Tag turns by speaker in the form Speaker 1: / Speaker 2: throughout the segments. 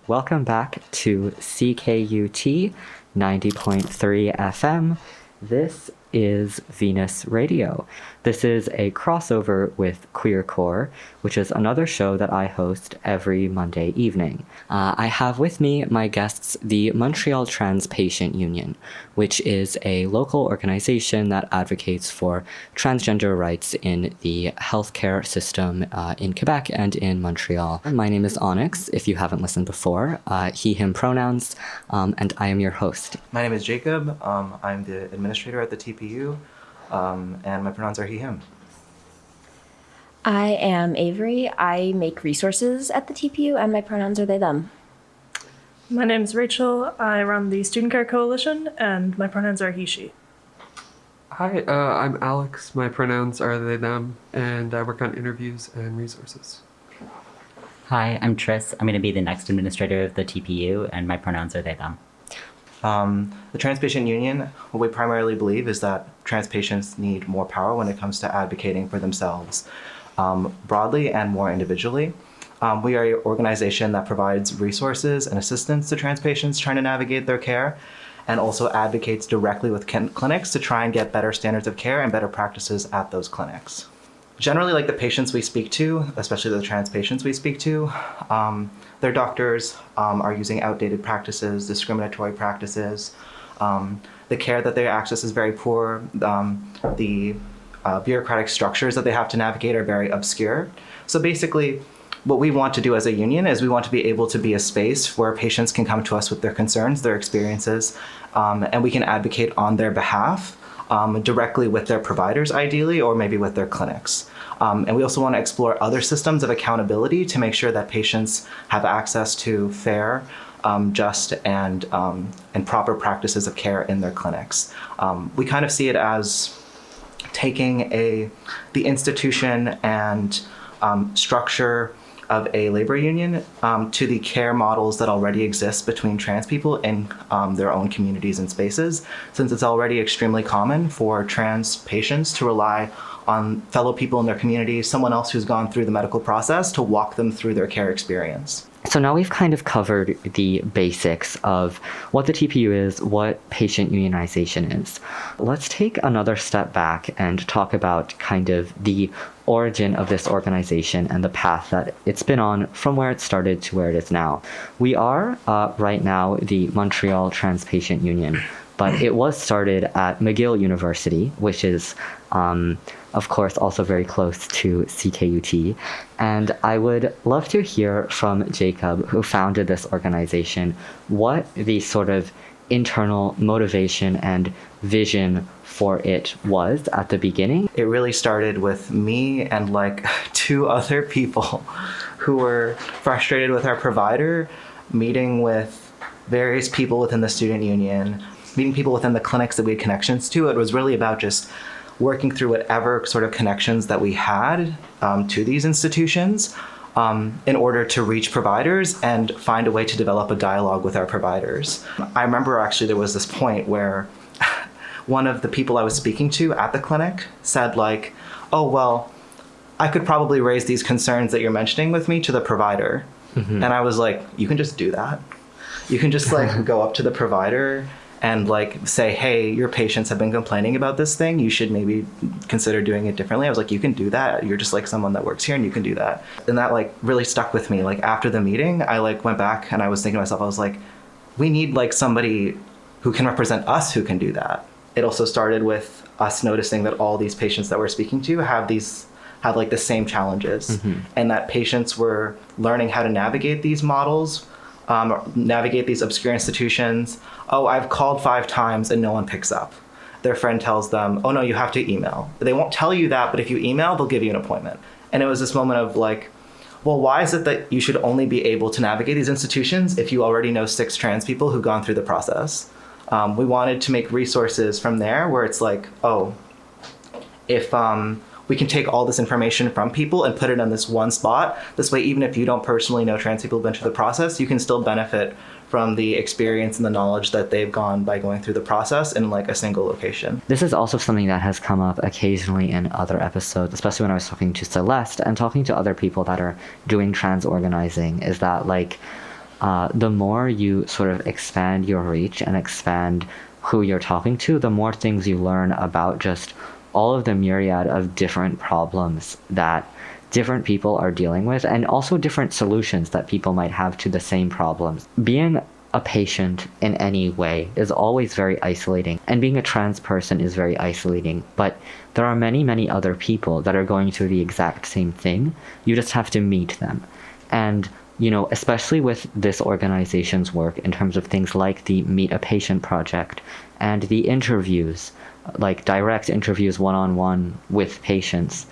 Speaker 1: Welcome back to CKUT 90.3 FM. This is Venus Radio. This is a crossover with Queercorps, which is another show that I host every Monday evening. I have with me my guests, the Montreal Trans Patient Union, which is a local organization that advocates for transgender rights in the healthcare system in Quebec and in Montreal. My name is Onyx, if you haven't listened before, he, him pronouns, and I am your host.
Speaker 2: My name is Jacob. I'm the administrator at the TPU, and my pronouns are he, him.
Speaker 3: I am Avery. I make resources at the TPU, and my pronouns are they, them.
Speaker 4: My name is Rachel. I run the Student Care Coalition, and my pronouns are he, she.
Speaker 5: Hi, I'm Alex. My pronouns are they, them, and I work on interviews and resources.
Speaker 6: Hi, I'm Tris. I'm going to be the next administrator of the TPU, and my pronouns are they, them.
Speaker 2: The Trans Patient Union, what we primarily believe is that trans patients need more power when it comes to advocating for themselves, broadly and more individually. We are an organization that provides resources and assistance to trans patients trying to navigate their care, and also advocates directly with clinics to try and get better standards of care and better practices at those clinics. Generally, like the patients we speak to, especially the trans patients we speak to, their doctors are using outdated practices, discriminatory practices. The care that they access is very poor. The bureaucratic structures that they have to navigate are very obscure. So basically, what we want to do as a union is we want to be able to be a space where patients can come to us with their concerns, their experiences, and we can advocate on their behalf. Directly with their providers, ideally, or maybe with their clinics. And we also want to explore other systems of accountability to make sure that patients have access to fair, just, and proper practices of care in their clinics. We kind of see it as taking the institution and structure of a labor union to the care models that already exist between trans people in their own communities and spaces, since it's already extremely common for trans patients to rely on fellow people in their community, someone else who's gone through the medical process, to walk them through their care experience.
Speaker 1: So now we've kind of covered the basics of what the TPU is, what patient unionization is. Let's take another step back and talk about kind of the origin of this organization and the path that it's been on from where it started to where it is now. We are right now the Montreal Trans Patient Union, but it was started at McGill University, which is of course, also very close to CKUT. And I would love to hear from Jacob, who founded this organization, what the sort of internal motivation and vision for it was at the beginning.
Speaker 2: It really started with me and like two other people who were frustrated with our provider, meeting with various people within the student union, meeting people within the clinics that we had connections to. It was really about just working through whatever sort of connections that we had to these institutions in order to reach providers and find a way to develop a dialogue with our providers. I remember actually there was this point where one of the people I was speaking to at the clinic said like, oh, well, I could probably raise these concerns that you're mentioning with me to the provider. Mm-hmm. And I was like, you can just do that. You can just like go up to the provider and like say, hey, your patients have been complaining about this thing. You should maybe consider doing it differently. I was like, you can do that. You're just like someone that works here and you can do that. And that like really stuck with me. Like after the meeting, I like went back and I was thinking to myself, I was like, we need like somebody who can represent us who can do that. It also started with us noticing that all these patients that we're speaking to have like the same challenges, mm-hmm. and that patients were learning how to navigate these models, navigate these obscure institutions. Oh, I've called 5 times and no one picks up. Their friend tells them, oh no, you have to email. They won't tell you that, but if you email, they'll give you an appointment. And it was this moment of like, well, why is it that you should only be able to navigate these institutions if you already know 6 trans people who've gone through the process? We wanted to make resources from there where it's like, oh, if we can take all this information from people and put it in this one spot. This way, even if you don't personally know trans people who've been through the process, you can still benefit from the experience and the knowledge that they've gone by going through the process in like a single location.
Speaker 1: This is also something that has come up occasionally in other episodes, especially when I was talking to Celeste and talking to other people that are doing trans organizing, is that like the more you sort of expand your reach and expand who you're talking to, the more things you learn about just all of the myriad of different problems that different people are dealing with, and also different solutions that people might have to the same problems. Being a patient in any way is always very isolating, and being a trans person is very isolating, but there are many, many other people that are going through the exact same thing. You just have to meet them. And, you know, especially with this organization's work in terms of things like the Meet a Patient project and the interviews, like direct interviews one-on-one with patients,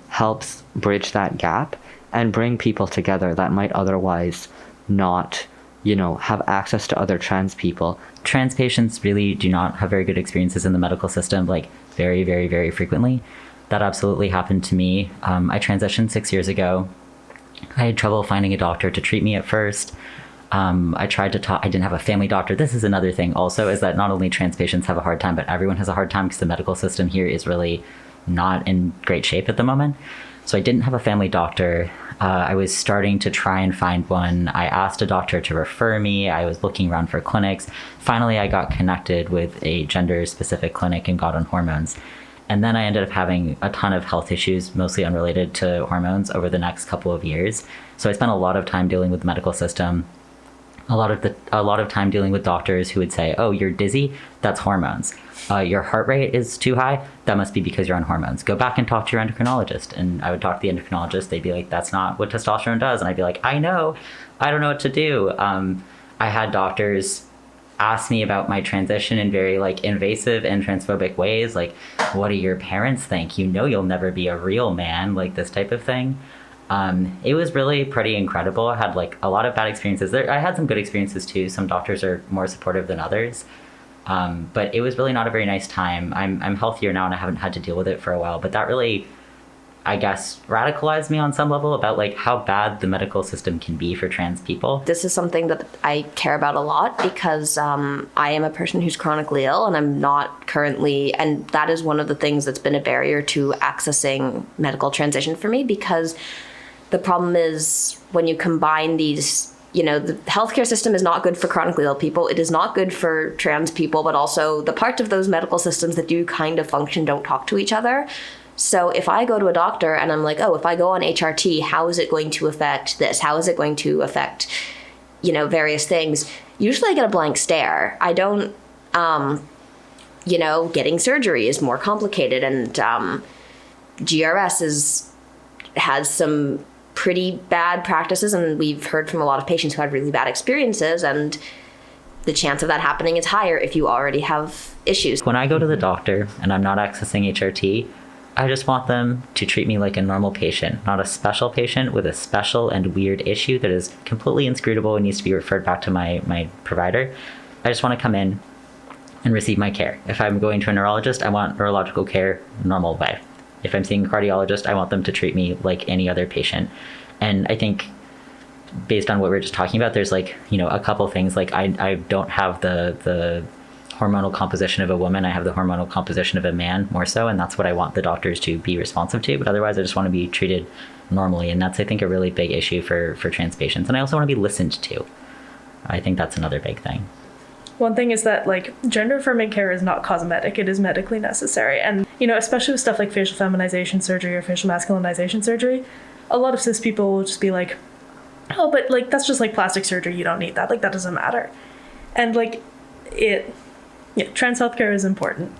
Speaker 1: helps bridge that gap and bring people together that might otherwise not, you know, have access to other trans people.
Speaker 6: Trans patients really do not have very good experiences in the medical system, like very, very, very frequently. That absolutely happened to me. I transitioned 6 years ago. I had trouble finding a doctor to treat me at first. I tried to talk, I didn't have a family doctor. This is another thing also, is that not only trans patients have a hard time, but everyone has a hard time because the medical system here is really not in great shape at the moment. So I didn't have a family doctor. I was starting to try and find one. I asked a doctor to refer me. I was looking around for clinics. Finally, I got connected with a gender-specific clinic and got on hormones. And then I ended up having a ton of health issues, mostly unrelated to hormones, over the next couple of years. So I spent a lot of time dealing with the medical system, a lot of time dealing with doctors who would say, "Oh, you're dizzy? That's hormones. Your heart rate is too high? That must be because you're on hormones. Go back and talk to your endocrinologist." And I would talk to the endocrinologist. They'd be like, "That's not what testosterone does." And I'd be like, "I know. I don't know what to do." I had doctors ask me about my transition in very like invasive and transphobic ways, like, "What do your parents think? You know you'll never be a real man," like this type of thing. It was really pretty incredible. I had like a lot of bad experiences there. I had some good experiences too. Some doctors are more supportive than others. But it was really not a very nice time. I'm healthier now and I haven't had to deal with it for a while, but that really, I guess, radicalized me on some level about like how bad the medical system can be for trans people.
Speaker 3: This is something that I care about a lot because I am a person who's chronically ill and I'm not currently, and that is one of the things that's been a barrier to accessing medical transition for me, because the problem is when you combine these, you know, the healthcare system is not good for chronically ill people. It is not good for trans people, but also the parts of those medical systems that do kind of function don't talk to each other. So if I go to a doctor and I'm like, "Oh, if I go on HRT, how is it going to affect this? How is it going to affect, you know, various things?" Usually I get a blank stare. I don't, you know, getting surgery is more complicated, and GRS has some pretty bad practices, and we've heard from a lot of patients who had really bad experiences, and the chance of that happening is higher if you already have issues.
Speaker 6: When I go to the doctor and I'm not accessing HRT, I just want them to treat me like a normal patient, not a special patient with a special and weird issue that is completely inscrutable and needs to be referred back to my provider. I just want to come in and receive my care. If I'm going to a neurologist, I want neurological care normal way. If I'm seeing a cardiologist, I want them to treat me like any other patient. And I think based on what we were just talking about, there's like, you know, a couple things. Like I don't have the hormonal composition of a woman. I have the hormonal composition of a man more so. And that's what I want the doctors to be responsive to. But otherwise, I just want to be treated normally. And that's, I think, a really big issue for trans patients. And I also want to be listened to. I think that's another big thing.
Speaker 4: One thing is that, like, gender affirming care is not cosmetic, it is medically necessary. And, you know, especially with stuff like facial feminization surgery or facial masculinization surgery, a lot of cis people will just be like, "Oh, but like that's just like plastic surgery, you don't need that, like that doesn't matter." And like trans healthcare is important.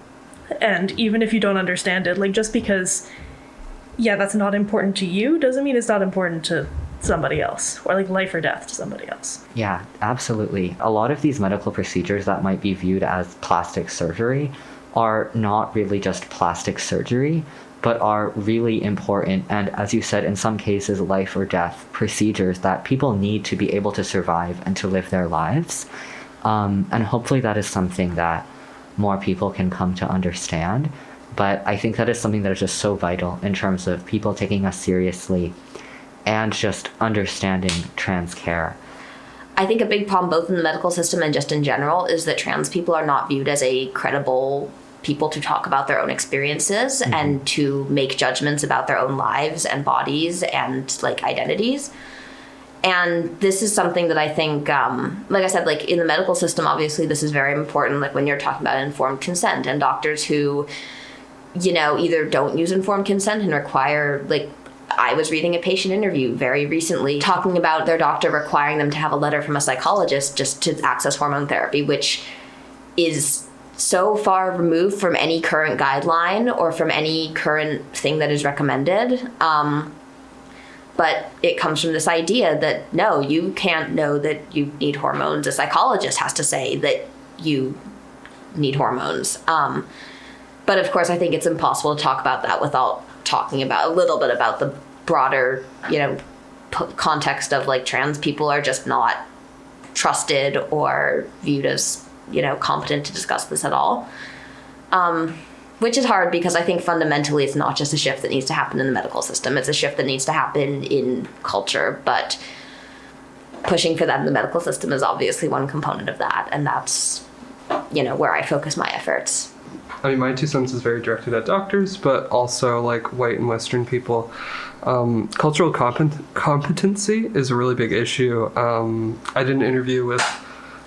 Speaker 4: And even if you don't understand it, like just because that's not important to you doesn't mean it's not important to somebody else, or like life or death to somebody else.
Speaker 1: Yeah, absolutely. A lot of these medical procedures that might be viewed as plastic surgery are not really just plastic surgery, but are really important, and as you said, in some cases, life or death procedures that people need to be able to survive and to live their lives. And hopefully that is something that more people can come to understand. But I think that is something that is just so vital in terms of people taking us seriously and just understanding trans care.
Speaker 3: I think a big problem both in the medical system and just in general is that trans people are not viewed as a credible people to talk about their own experiences and to make judgments about their own lives and bodies and like identities. And this is something that I think, like I said, like in the medical system, obviously this is very important. Like when you're talking about informed consent and doctors who, either don't use informed consent and require, like, I was reading a patient interview very recently talking about their doctor requiring them to have a letter from a psychologist just to access hormone therapy, which is so far removed from any current guideline or from any current thing that is recommended. But it comes from this idea that, no, you can't know that you need hormones. A psychologist has to say that you need hormones. But of course, I think it's impossible to talk about that without talking about a little bit about the broader, context of like trans people are just not trusted or viewed as, competent to discuss this at all. Which is hard because I think fundamentally it's not just a shift that needs to happen in the medical system. It's a shift that needs to happen in culture, but pushing for that in the medical system is obviously one component of that. And that's, where I focus my efforts.
Speaker 5: I mean, my 2 cents is very directed at doctors, but also like white and Western people. Cultural competency is a really big issue. I did an interview with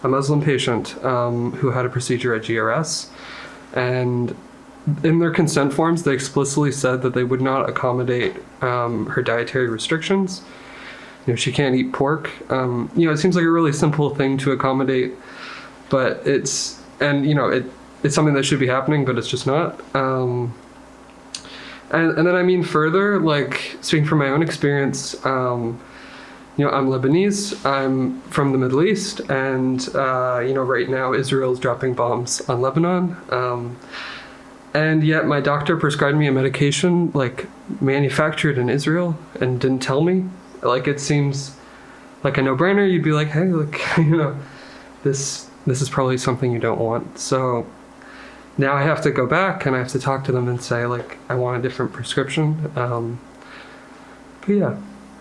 Speaker 5: a Muslim patient who had a procedure at GRS, and in their consent forms, they explicitly said that they would not accommodate her dietary restrictions. She can't eat pork. It seems like a really simple thing to accommodate, but it's something that should be happening, but it's just not. And then I mean further, like speaking from my own experience, I'm Lebanese, I'm from the Middle East, and right now Israel's dropping bombs on Lebanon. And yet my doctor prescribed me a medication like manufactured in Israel and didn't tell me. Like it seems like a no-brainer. You'd be like, hey, look, this is probably something you don't want. So now I have to go back and I have to talk to them and say like, I want a different prescription. But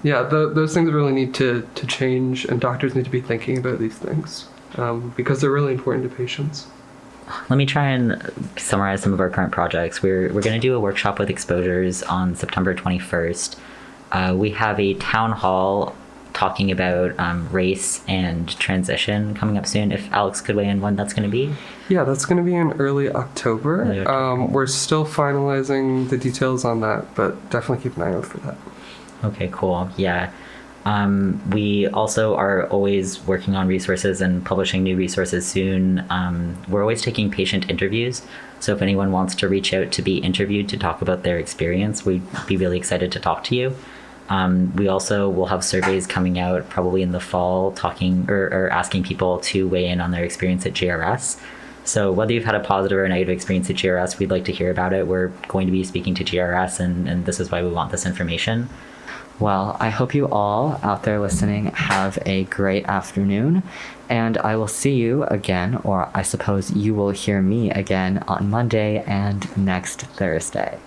Speaker 5: those things really need to change, and doctors need to be thinking about these things because they're really important to patients.
Speaker 6: Let me try and summarize some of our current projects. We're going to do a workshop with exposures on September 21st. We have a town hall talking about race and transition coming up soon. If Alex could weigh in when that's going to be.
Speaker 5: Yeah, that's going to be in early October. We're still finalizing the details on that, but definitely keep an eye out for that.
Speaker 6: Okay, cool. Yeah. We also are always working on resources and publishing new resources soon. We're always taking patient interviews. So if anyone wants to reach out to be interviewed to talk about their experience, we'd be really excited to talk to you. We also will have surveys coming out probably in the fall talking or asking people to weigh in on their experience at GRS. So whether you've had a positive or a negative experience at GRS, we'd like to hear about it. We're going to be speaking to GRS, and this is why we want this information.
Speaker 1: Well, I hope you all out there listening have a great afternoon, and I will see you again, or I suppose you will hear me again on Monday and next Thursday.